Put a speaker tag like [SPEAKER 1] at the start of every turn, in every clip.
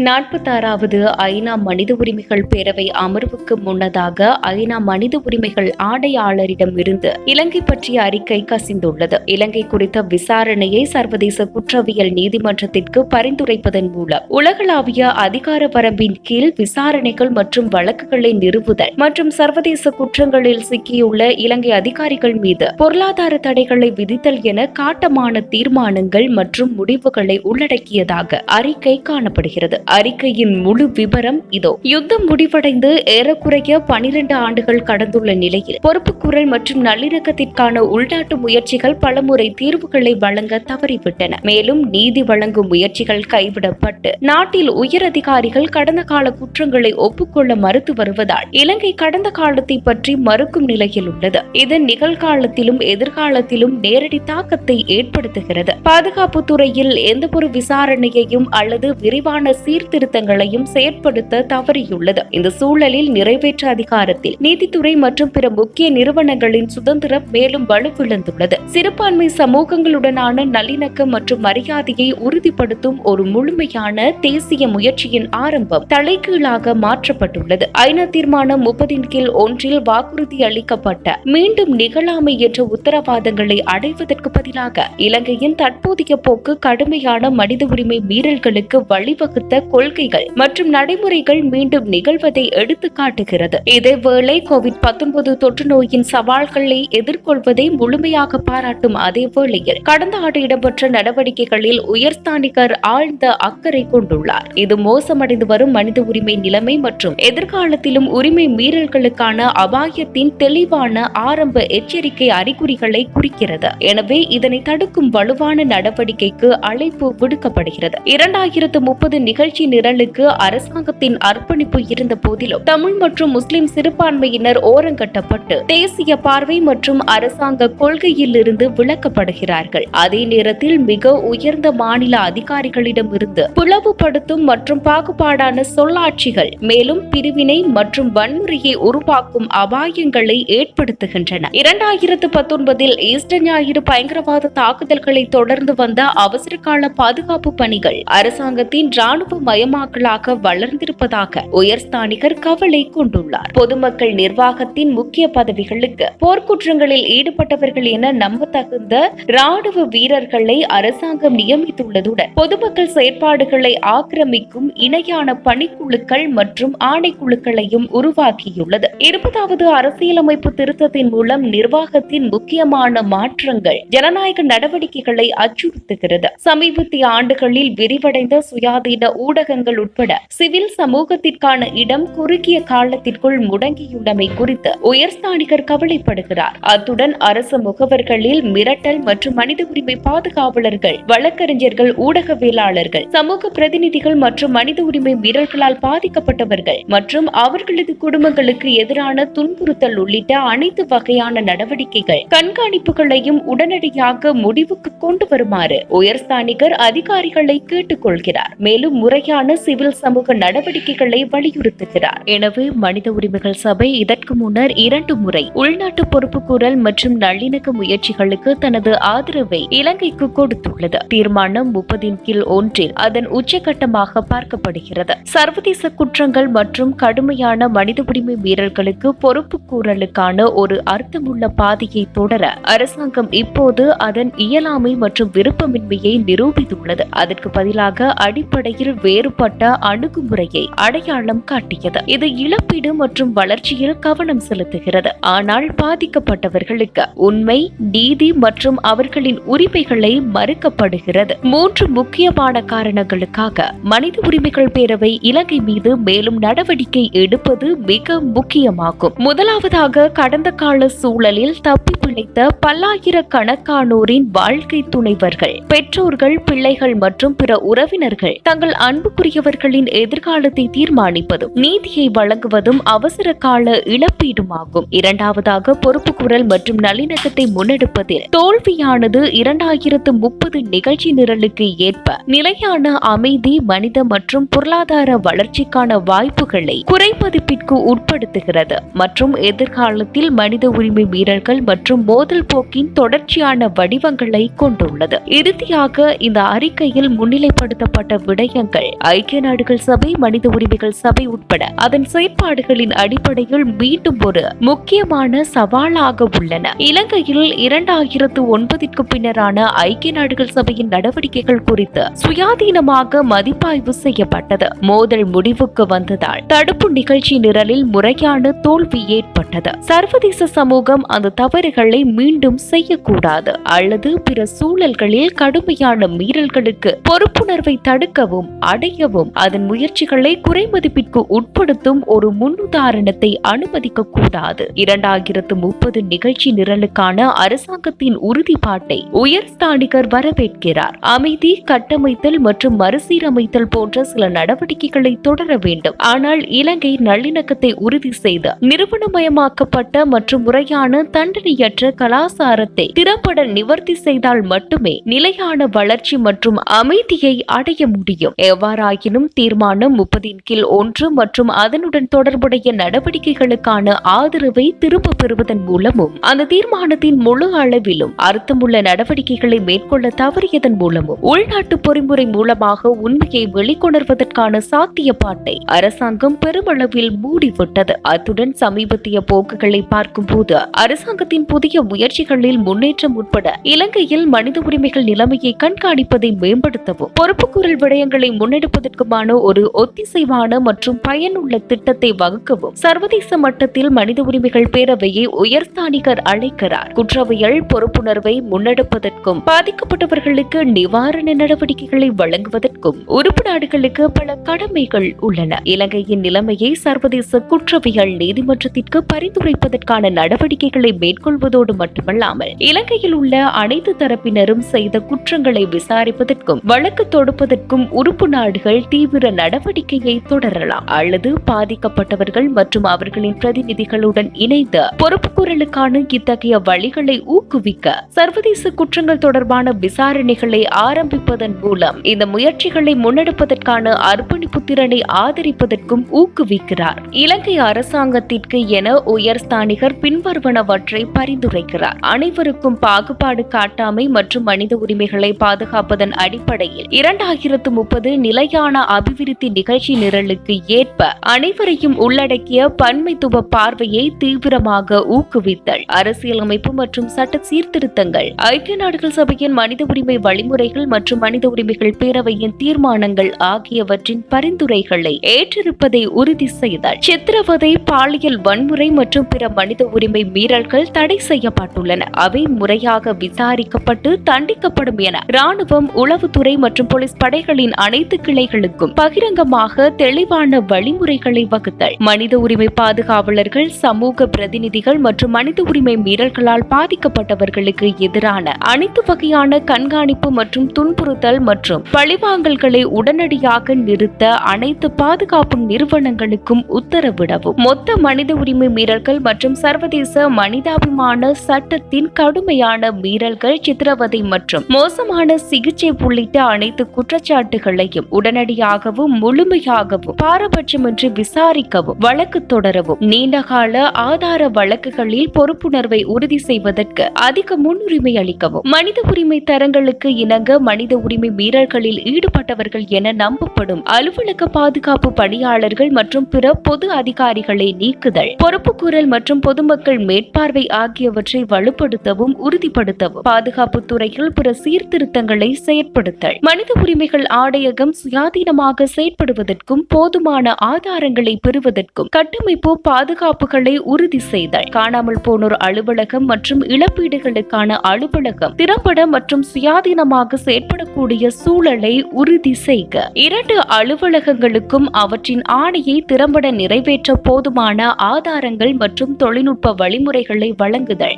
[SPEAKER 1] 46வது ஐநா மனித உரிமைகள் பேரவை அமர்வுக்கு முன்னதாக ஐநா மனித உரிமைகள் ஆணையாளரிடமிருந்து இலங்கை பற்றிய அறிக்கை கசிந்துள்ளது. இலங்கை குறித்த விசாரணையை சர்வதேச குற்றவியல் நீதிமன்றத்திற்கு பரிந்துரைப்பதன் மூலம் உலகளாவிய அதிகார வரம்பின் கீழ் விசாரணைகள் மற்றும் வழக்குகளை நிறுவுதல் மற்றும் சர்வதேச குற்றங்களில் சிக்கியுள்ள இலங்கை அதிகாரிகள் மீது பொருளாதார தடைகளை விதித்தல் என காட்டமான தீர்மானங்கள் மற்றும் முடிவுகளை உள்ளடக்கியதாக அறிக்கை காணப்படுகிறது. அறிக்கையின் முழு விவரம் இதோ. யுத்தம் முடிவடைந்து ஏறக்குறைய 12 ஆண்டுகள் கடந்துள்ள நிலையில் பொறுப்புக்கூறல் மற்றும் நல்லிணக்கத்திற்கான உள்நாட்டு முயற்சிகள் பலமுறை தீர்வுகளை வழங்க தவறிவிட்டன. மேலும் நீதி வழங்கும் முயற்சிகள் கைவிடப்பட்டு நாட்டில் உயர் அதிகாரிகள் கடந்த கால குற்றங்களை ஒப்புக்கொள்ள மறுத்து வருவதால் இலங்கை கடந்த காலத்தை பற்றி மறுக்கும் நிலையில் உள்ளது. இது நிகழ்காலத்திலும் எதிர்காலத்திலும் நேரடி தாக்கத்தை ஏற்படுத்துகிறது. பாதுகாப்பு துறையில் எந்தவொரு விசாரணையையும் அல்லது விரிவான சீர்திருத்தங்களையும் செயற்படுத்த தவறியுள்ளது. இந்த சூழலில் நிறைவேற்ற அதிகாரத்தில் நீதித்துறை மற்றும் பிற முக்கிய நிறுவனங்களின் சுதந்திரம் மேலும் வலுவிழந்துள்ளது. சிறுபான்மை சமூகங்களுடனான நல்லிணக்கம் மற்றும் மரியாதையை உறுதிப்படுத்தும் ஒரு முழுமையான தேசிய முயற்சியின் ஆரம்பம் தலைகீழாக மாற்றப்பட்டுள்ளது. ஐநா தீர்மானம் 30 வாக்குறுதி அளிக்கப்பட்ட மீண்டும் நிகழாமை என்ற உத்தரவாதங்களை அடைவதற்கு பதிலாக இலங்கையின் தற்போதைய போக்கு கடுமையான மனித உரிமை மீறல்களுக்கு வழிவகுத்த கொள்கைகள் மற்றும் நடைமுறைகள் மீண்டும் நிகழ்வதை எடுத்து காட்டுகிறது. இதேவேளை COVID-19 தொற்று நோயின் சவால்களை எதிர்கொள்வதை முழுமையாக பாராட்டும் அதே வேளையில் கடந்த ஆண்டு இடம்பெற்ற நடவடிக்கைகளில் உயர்ஸ்தானிகர் ஆழ்ந்த அக்கறை கொண்டுள்ளார். இது மோசமடைந்து வரும் மனித உரிமை நிலைமை மற்றும் எதிர்காலத்திலும் உரிமை மீறல்களுக்கான அபாயத்தின் தெளிவான ஆரம்ப எச்சரிக்கை அறிகுறிகளை குறிக்கிறது. எனவே இதனை தடுக்கும் வலுவான நடவடிக்கைக்கு அழைப்பு விடுக்கப்படுகிறது. 2030 நிகழ்ச்சி நிரலுக்கு அரசாங்கத்தின் அர்ப்பணிப்பு இருந்த போதிலும் தமிழ் மற்றும் முஸ்லிம் சிறுபான்மையினர் ஓரங்கட்டப்பட்டு தேசிய பார்வை மற்றும் அரசாங்க கொள்கையில் இருந்து விலக்கப்படுகிறார்கள். அதே நேரத்தில் மிக உயர்ந்த மாநில அதிகாரிகளிடமிருந்து பிளவுபடுத்தும் மற்றும் பாகுபாடான சொல்லாட்சிகள் மேலும் பிரிவினை மற்றும் வன்முறையை உருவாக்கும் அபாயங்களை ஏற்படுத்துகின்றன. 2019 ஈஸ்டர் ஞாயிறு பயங்கரவாத தாக்குதல்களை தொடர்ந்து வந்த அவசர கால பாதுகாப்பு பணிகள் அரசாங்கத்தின் ராணுவ மயமாக்கலாக வளர்ந்திருப்பதாக உயர்ஸ்தானிகர் கவலை கொண்டுள்ளார். பொதுமக்கள் நிர்வாகத்தின் முக்கிய பதவிகளுக்கு போர்க்குற்றங்களில் ஈடுபட்டவர்கள் என நம்பத்தகுந்த ராணுவ வீரர்களை அரசாங்கம் நியமித்துள்ளதுடன் பொதுமக்கள் செயற்பாடுகளை ஆக்கிரமிக்கும் இணையான பணிக்குழுக்கள் மற்றும் ஆணைக்குழுக்களையும் உருவாக்கியுள்ளது. 20வது அரசியலமைப்பு திருத்தத்தின் மூலம் நிர்வாகத்தின் முக்கியமான மாற்றங்கள் ஜனநாயக நடவடிக்கைகளை அச்சுறுத்துகிறது. சமீபத்திய ஆண்டுகளில் விரிவடைந்த சுயாதீன ஊடகங்கள் உட்பட சிவில் சமூகத்திற்கான இடம் குறுகிய காலத்திற்குள் முடங்கியுள்ளமை குறித்து உயர்ஸ்தானிகர் கவலைப்படுகிறார். அத்துடன் அரசு முகவர்களில் மிரட்டல் மற்றும் மனித உரிமை பாதுகாவலர்கள், வழக்கறிஞர்கள், ஊடகவியலாளர்கள், சமூக பிரதிநிதிகள் மற்றும் மனித உரிமை மீறல்களால் பாதிக்கப்பட்டவர்கள் மற்றும் அவர்களது குடும்பங்களுக்கு எதிரான துன்புறுத்தல் உள்ளிட்ட அனைத்து வகையான நடவடிக்கைகள் கண்காணிப்புகளையும் உடனடியாக முடிவுக்கு கொண்டு வருமாறு உயர்ஸ்தானிகர் அதிகாரிகளை கேட்டுக் கொள்கிறார். மேலும் முறையான சிவில் சமூக நடவடிக்கைகளை வலியுறுத்துகிறார். எனவே மனித உரிமைகள் சபை இதற்கு முன்னர் 2 முறை உள்நாட்டு பொறுப்புக்கூறல் மற்றும் நல்லிணக்க முயற்சிகளுக்கு தனது ஆதரவை இலங்கைக்கு கொடுத்துள்ளது. தீர்மானம் 30 அதன் உச்சகட்டமாக பார்க்கப்படுகிறது. சர்வதேச குற்றங்கள் மற்றும் கடுமையான மனித உரிமை மீறல்களுக்கு பொறுப்புக்கூறலுக்கான ஒரு அர்த்தமுள்ள பாதையை தொடர அரசாங்கம் இப்போது அதன் இயலாமை மற்றும் விருப்பமின்மையை நிரூபித்துள்ளது. அதற்கு பதிலாக அடிப்படையில் வேறுபட்ட அணுகுமுறையை அடையாளம் காட்டியது. இது இழப்பீடு மற்றும் வளர்ச்சியில் கவனம் செலுத்துகிறது. ஆனால் பாதிக்கப்பட்டவர்களுக்கு உண்மை, நீதி மற்றும் அவர்களின் உரிமைகளை மறுக்கப்படுகிறது. 3 முக்கியமான காரணங்களுக்காக மனித உரிமைகள் பேரவை இலங்கை மீது மேலும் நடவடிக்கை எடுப்பது மிக முக்கியமாகும். முதலாவதாக, கடந்த கால சூழலில் தப்பி பிழைத்த பல்லாயிரக்கணக்கானோரின் வாழ்க்கை துணைவர்கள், பெற்றோர்கள், பிள்ளைகள் மற்றும் பிற உறவினர்கள் தங்கள் அன்புக்குரியவர்களின் எதிர்காலத்தை தீர்மானிப்பதும் நீதியை வழங்குவதும் அவசர கால இழப்பீடுமாகும். இரண்டாவதாக, பொறுப்புக்கூறல் மற்றும் நல்லிணக்கத்தை முன்னெடுப்பதில் தோல்வியானது 2030 நிகழ்ச்சி நிரலுக்கு ஏற்ப நிலையான அமைதி, மனித மற்றும் பொருளாதார வளர்ச்சிக்கான வாய்ப்புகளை குறைமதிப்பிற்கு உட்படுத்துகிறது மற்றும் எதிர்காலத்தில் மனித உரிமை மீறல்கள் மற்றும் மோதல் போக்கின் தொடர்ச்சியான வடிவங்களை கொண்டுள்ளது. இறுதியாக, இந்த அறிக்கையில் முன்னிலைப்படுத்தப்பட்ட விடயங்கள் ஐக்கிய நாடுகள் சபை, மனித உரிமைகள் சபை உட்பட அதன் செயற்பாடுகளின் அடிப்படையில் மீண்டும் ஒரு முக்கியமான சவாலாக உள்ளன. இலங்கையில் 2009 பின்னரான ஐக்கிய நாடுகள் சபையின் நடவடிக்கைகள் குறித்து சுயாதீனமாக மதிப்பாய்வு செய்யப்பட்டது. மோதல் முடிவுக்கு வந்ததால் தடுப்பு நிகழ்ச்சி நிரலில் முறையான தோல்வி ஏற்பட்டது. சர்வதேச சமூகம் அந்த தவறுகளை மீண்டும் செய்யக்கூடாது அல்லது பிற சூழல்களில் கடுமையான மீறல்களுக்கு பொறுப்புணர்வை தடுக்கவும் அடையவும் அதன் முயற்சிகளை குறைமதிப்பிற்கு உட்படுத்தும் ஒரு முன்னுதாரணத்தை அனுமதிக்க கூடாது. 2030 நிகழ்ச்சி நிரலுக்கான அரசாங்கத்தின் உறுதிப்பாட்டை உயர்ஸ்தானிகர் வரவேற்கிறார். அமைதி, கட்டமைத்தல் மற்றும் மறுசீரமைத்தல் போன்ற சில நடவடிக்கைகளை தொடர வேண்டும். ஆனால் இலங்கை நல்லிணக்கத்தை உறுதி செய்த நிறுவனமயமாக்கப்பட்ட மற்றும் முறையான தண்டனையற்ற கலாசாரத்தை திறம்பட நிவர்த்தி செய்தால் மட்டுமே நிலையான வளர்ச்சி மற்றும் அமைதியை அடைய முடியும். எவ்வாறாயினும் தீர்மானம் 30 மற்றும் அதனுடன் தொடர்புடைய நடவடிக்கைகளுக்கான ஆதரவை திரும்ப பெறுவதன் மூலமும் அந்த தீர்மானத்தின் முழு அளவிலும் அர்த்தமுள்ள நடவடிக்கைகளை மேற்கொள்ள தவறியதன் மூலமும் உள்நாட்டு பொறிமுறை மூலமாக உண்மையை வெளிக்கொணர்வதற்கான சாத்தியப்பாட்டை அரசாங்கம் பெருமளவில் மூடிவிட்டது. அத்துடன் சமீபத்திய போக்குகளை பார்க்கும்போது அரசாங்கத்தின் புதிய முயற்சிகளில் முன்னேற்றம் உட்பட இலங்கையில் மனித உரிமைகள் நிலைமையை கண்காணிப்பதை மேம்படுத்தவும் பொறுப்புக்கூறல் விடயங்களை முன்னெடுப்பதற்குமான ஒரு ஒத்திசைவான மற்றும் பயனுள்ள திட்டத்தை வகுக்கவும் சர்வதேச மட்டத்தில் மனித உரிமைகள் பேரவையை உயர்ஸ்தானிகர் அழைக்கிறார். குற்றவியல் பொறுப்புணர்வை முன்னெடுப்பதற்கும் பாதிக்கப்பட்டவர்களுக்கு நிவாரண நடவடிக்கைகளை வழங்குவதற்கும் உறுப்பு நாடுகளுக்கு பல கடமைகள் உள்ளன. இலங்கையின் நிலைமையை சர்வதேச குற்றவியல் நீதிமன்றத்திற்கு பரிந்துரைப்பதற்கான நடவடிக்கைகளை மேற்கொள்வதோடு மட்டுமல்லாமல் இலங்கையில் உள்ள அனைத்து தரப்பினரும் செய்த குற்றங்களை விசாரிப்பதற்கும் வழக்கு தொடுப்பதற்கும் உறுப்பு நாடுகள் தீவிர நடவடிக்கையை தொடரலாம் அல்லது பாதிக்கப்பட்டவர்கள் மற்றும் அவர்களின் பிரதிநிதிகளுடன் இணைந்து பொறுப்புக்கூறலுக்கான இத்தகைய வழிகளை ஊக்குவிக்க சர்வதேச குற்றங்கள் தொடர்பான விசாரணைகளை ஆரம்பிப்பதன் மூலம் இந்த முயற்சிகளை முன்னெடுப்பதற்கான அர்ப்பணிப்பு திறனை ஆதரிப்பதற்கும் ஊக்குவிக்கிறார். இலங்கை அரசாங்கத்திற்கு என உயர்ஸ்தானிகர் பின்வருவனவற்றை பரிந்துரைக்கிறார். அனைவருக்கும் பாகுபாடு காட்டாமை மற்றும் மனித உரிமைகளை பாதுகாப்பதன் அடிப்படையில் 2030 நிலையான அபிவிருத்தி நிகழ்ச்சி நிரலுக்கு ஏற்ப அனைவரையும் உள்ளடக்கிய பன்மைத்துவ பார்வையை தீவிரமாக ஊக்குவித்தல். அரசியலமைப்பு மற்றும் சட்ட சீர்திருத்தங்கள், ஐக்கிய நாடுகள் சபையின் மனித உரிமை வழிமுறைகள் மற்றும் மனித உரிமைகள் பேரவையின் தீர்மானங்கள் ஆகியவற்றின் பரிந்துரைகளை ஏற்றிருப்பதை உறுதி செய்தல். சித்திரவதை, பாலியல் வன்முறை மற்றும் பிற மனித உரிமை மீறல்கள் தடை செய்யப்பட்டுள்ளன. அவை முறையாக விசாரிக்கப்பட்டு தண்டிக்கப்படும் என ராணுவம், உளவுத்துறை மற்றும் போலீஸ் படைகளின் அனைத்து கிளைகளுக்கும் பகிரங்கமாக தெளிவான வழிமுறைகளை வகுத்தல். மனித உரிமை பாதுகாவலர்கள், சமூக பிரதிநிதிகள் மற்றும் மனித உரிமை மீறல்களால் பாதிக்கப்பட்டவர்களுக்கு எதிரான அனைத்து வகையான கண்காணிப்பு மற்றும் துன்புறுத்தல் மற்றும் பழிவாங்கல்களை உடனடியாக நிறுத்த அனைத்து பாதுகாப்பு நிறுவனங்களுக்கும் உத்தரவிடவும். மொத்த மனித உரிமை மீறல்கள் மற்றும் சர்வதேச மனிதாபிமான சட்டத்தின் கடுமையான மீறல்கள், சித்திரவதை மற்றும் மோசமான சிகிச்சை உள்ளிட்ட அனைத்து குற்றச்சாட்டுகளையும் உடனடியாகவும் முழுமையாகவும் பாரபட்சமின்றி விசாரிக்கவும் வழக்கு தொடரவும். நீண்டகால ஆதார வழக்குகளில் பொறுப்புணர்வை உறுதி செய்வதற்கு அதிக முன்னுரிமை அளிக்கவும். மனித உரிமை தரங்களுக்கு இணங்க மனித உரிமை மீறல்களில் ஈடுபட்டவர்கள் என நம்பப்படும் அலுவலக பாதுகாப்பு பணியாளர்கள் மற்றும் பிற பொது அதிகாரிகளை நீக்குதல். பொறுப்புக்கூறல் மற்றும் பொதுமக்கள் மேற்பார்வை ஆகியவற்றை வலுப்படுத்தவும் உறுதிப்படுத்தவும். பாதுகாப்பு துறையில் பிற சீர்திருத்தங்களை செயற்படுத்தல். மனித உரிமைகள் ஆணையகம் சுயாதீனமாக செயற்படுவதற்கும் போதுமான ஆதாரங்களை பெறுவதற்கும் கட்டமைப்பு பாதுகாப்புகளை உறுதி செய்தல். காணாமல் போனோர் அலுவலகம் மற்றும் இழப்பீடுகளுக்கான அலுவலகம் திறம்பட மற்றும் சுயாதீனமாக செயற்படக்கூடிய சூழலை உறுதி செய்க. 2 அலுவலகங்களுக்கும் அவற்றின் ஆணையை திறம்பட நிறைவேற்ற போதுமான ஆதாரங்கள் மற்றும் தொழில்நுட்ப வழிமுறைகளை வழங்குதல்.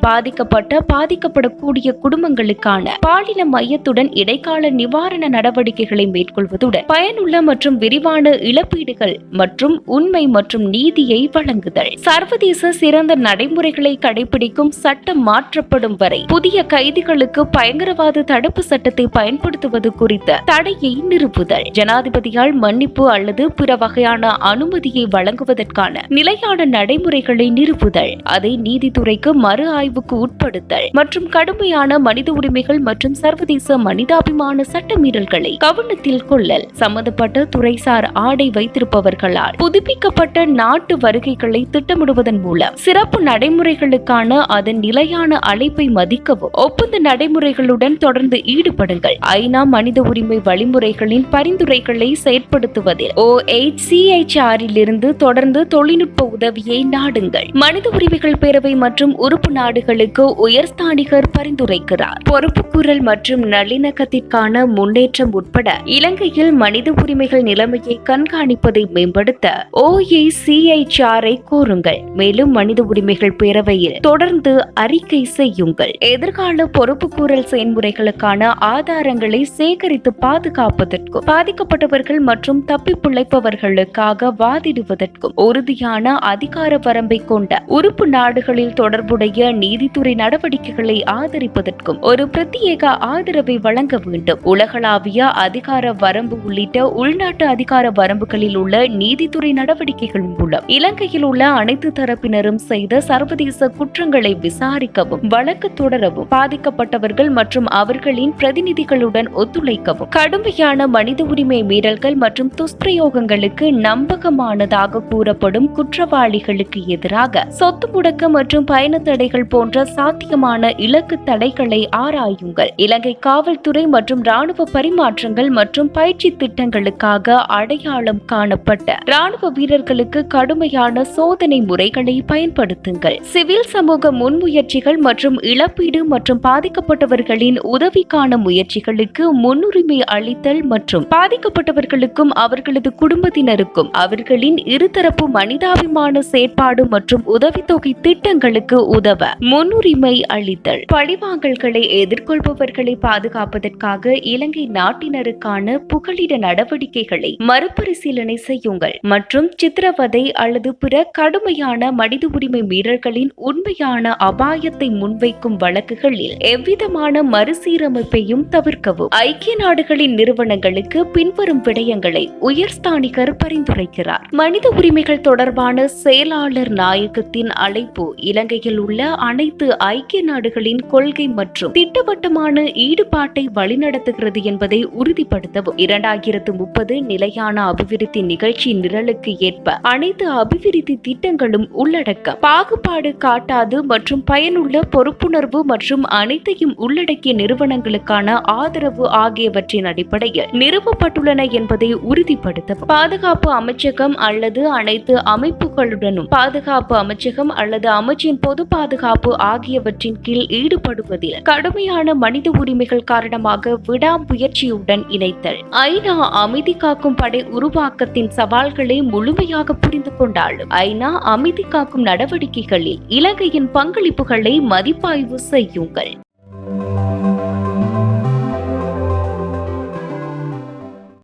[SPEAKER 1] பாதிக்கப்படக்கூடிய குடும்பங்களுக்கான பாலின மையத்துடன் இடைக்கால நிவாரண நடவடிக்கைகளை மேற்கொள்வதுடன் பயனுள்ள மற்றும் விரிவான இழப்பீடுகள் மற்றும் உண்மை மற்றும் நீதியை வழங்குதல். சர்வதேச சிறந்த நடைமுறைகளை கடைபிடிக்கும் சட்டம் மாற்றப்படும் வரை புதிய கைதிகளுக்கு பயங்கரவாத தடுப்பு சட்டத்தை பயன்படுத்துவது குறித்த தடையை நிறுவுதல். ஜனாதிபதியால் மன்னிப்பு அல்லது பிற வகையான அனுமதியை வழங்குவதற்கான நிலையான நடைமுறைகளை நிறுவுதல். அதை நீதித்துறைக்கு மறு ஆய்வுக்கு உட்படுத்தல் மற்றும் கடுமையான மனித உரிமைகள் மற்றும் சர்வதேச மனிதாபிமான சட்ட மீறல்களை கவனத்தில் கொள்ள சூழல் சம்பந்தப்பட்ட துறைசார் ஆடை வைத்திருப்பவர்களால் புதுப்பிக்கப்பட்ட நாட்டு வருகைகளை திட்டமிடுவதன் மூலம் சிறப்பு நடைமுறைகளுக்கான அதன் நிலையான அழைப்பை மதிக்கவும் ஒப்பந்த நடைமுறைகளுடன் தொடர்ந்து ஈடுபடுங்கள். ஐநா மனித உரிமை வழிமுறைகளின் பரிந்துரைகளை செயற்படுத்துவதில் OHCHR இலிருந்து தொடர்ந்து தொழில்நுட்ப உதவியை நாடுங்கள். மனித உரிமைகள் பேரவை மற்றும் உறுப்பு நாடுகளுக்கு உயர்ஸ்தானிகர் பரிந்துரைக்கிறார். பொறுப்புக்கூறல் மற்றும் நல்லிணக்கத்திற்கான முன்னேற்றம் உட்பட இலங்கையில் மனித உரிமைகள் நிலைமையை கண்காணிப்பதை மேம்படுத்த OHCHR கோருங்கள். மேலும் மனித உரிமைகள் பேரவையில் தொடர்ந்து அறிக்கை செய்யுங்கள். எதிர்கால பொறுப்புக்கூறல் செயல்முறைகளுக்கான ஆதாரங்களை சேகரித்து பாதுகாப்பதற்கும் பாதிக்கப்பட்டவர்கள் மற்றும் தப்பிப்பிழைப்பவர்களுக்காக வாதிடுவதற்கும் உறுதியான அதிகார வரம்பை கொண்ட உறுப்பு நாடுகளில் தொடர்புடைய நீதித்துறை நடவடிக்கைகளை ஆதரிப்பதற்கும் ஒரு பிரத்யேக ஆதரவை வழங்க வேண்டும். உலகளாவிய அதிகார வரம்பு உள்ளிட்ட உள்நாட்டு அதிகார வரம்புகளில் உள்ள நீதித்துறை நடவடிக்கைகள் மூலம் இலங்கையில் உள்ள அனைத்து தரப்பினரும் செய்த சர்வதேச குற்றங்களை விசாரிக்கவும் வழக்கு தொடரவும் பாதிக்கப்பட்டவர்கள் மற்றும் அவர்களின் பிரதிநிதிகளுடன் ஒத்துழைக்கவும் கடுமையான மனித உரிமை மீறல்கள் மற்றும் துஷ்பிரயோகங்களுக்கு நம்பகமானதாக கூறப்படும் குற்றவாளிகளுக்கு எதிராக சொத்து முடக்க மற்றும் பயண தடைகள் போன்ற சாத்தியமான இலக்கு தடைகளை ஆராயுங்கள். இலங்கை காவல்துறை மற்றும் ராணுவ பரிமாற்றங்கள் மற்றும் பயிற்சி திட்டங்களுக்காக அடையாளம் காணப்பட்ட ராணுவ வீரர்களுக்கு கடுமையான சோதனை முறைகளை பயன்படுத்துங்கள். சிவில் சமூக முன்முயற்சிகள் மற்றும் இழப்பீடு மற்றும் பாதிக்கப்பட்டவர்களின் உதவிக்கான முயற்சிகளுக்கு முன்னுரிமை அளித்தல் மற்றும் பாதிக்கப்பட்டவர்களுக்கும் அவர்களது குடும்பத்தினருக்கும் அவர்களின் இருதரப்பு மனிதாபிமான செயற்பாடு மற்றும் உதவித்தொகை திட்டங்களுக்கு உதவ முன்னுரிமை அளித்தல். பழிவாங்கல்களை எதிர்கொள்பவர்களை பாதுகாப்பதற்காக இலங்கை நாட்டினருக்கான புகலிட நடவடிக்கைகளை மறுபரிசீலனை செய்யுங்கள் மற்றும் சித்திரவதை அல்லது பிற கடுமையான மனித உரிமை மீறல்களின் உண்மையான அபாயத்தை முன்வைக்கும் வழக்குகளில் எவ்விதமான மறுசீரமைப்பையும் தவிர்க்கவும். ஐக்கிய நாடுகளின் நிறுவனங்களுக்கு பின்வரும் விடயங்களை உயர்ஸ்தானிகர் பரிந்துரைக்கிறார். மனித உரிமைகள் தொடர்பான செயலாளர் நாயகத்தின் அழைப்பு இலங்கையில் உள்ள அனைத்து ஐக்கிய நாடுகளின் கொள்கை மற்றும் திட்டவட்டமான ஈடுபாட்டை வழிநடத்துகிறது என்பதை உறுதிப்படுத்தவும். 2030 நிலையான அபிவிருத்தி நிகழ்ச்சி நிரலுக்கு ஏற்ப அனைத்து அபிவிருத்தி திட்டங்களும் உள்ளடக்கம் பாகுபாடு காட்டாது மற்றும் பயனுள்ள பொறுப்புணர்வு மற்றும் அனைத்தையும் உள்ளடக்கிய நிறுவனங்களுக்கான ஆதரவு ஆகியவற்றின் அடிப்படையில் நிறுவப்பட்டுள்ளன என்பதை உறுதிப்படுத்தவும். பாதுகாப்பு அமைச்சகம் அல்லது அனைத்து அமைப்புகளுடனும் பாதுகாப்பு அமைச்சகம் அல்லது அமைச்சின் பொது பாதுகாப்பு ஆகியவற்றின் கீழ் ஈடுபடுவதில் கடுமையான மனித உரிமைகள் காரணமாக விடாமுயற்சியுடன் இணைத்தல். ஐநா அமைதி காக்கும் படை உருவாக்கத்தின் சவால்களை முழுமையாக புரிந்து கொண்டாலும் ஐநா அமைதி காக்கும் நடவடிக்கைகளில் இலங்கையின் பங்களிப்புகளை மதிப்பாய்வு செய்யுங்கள்.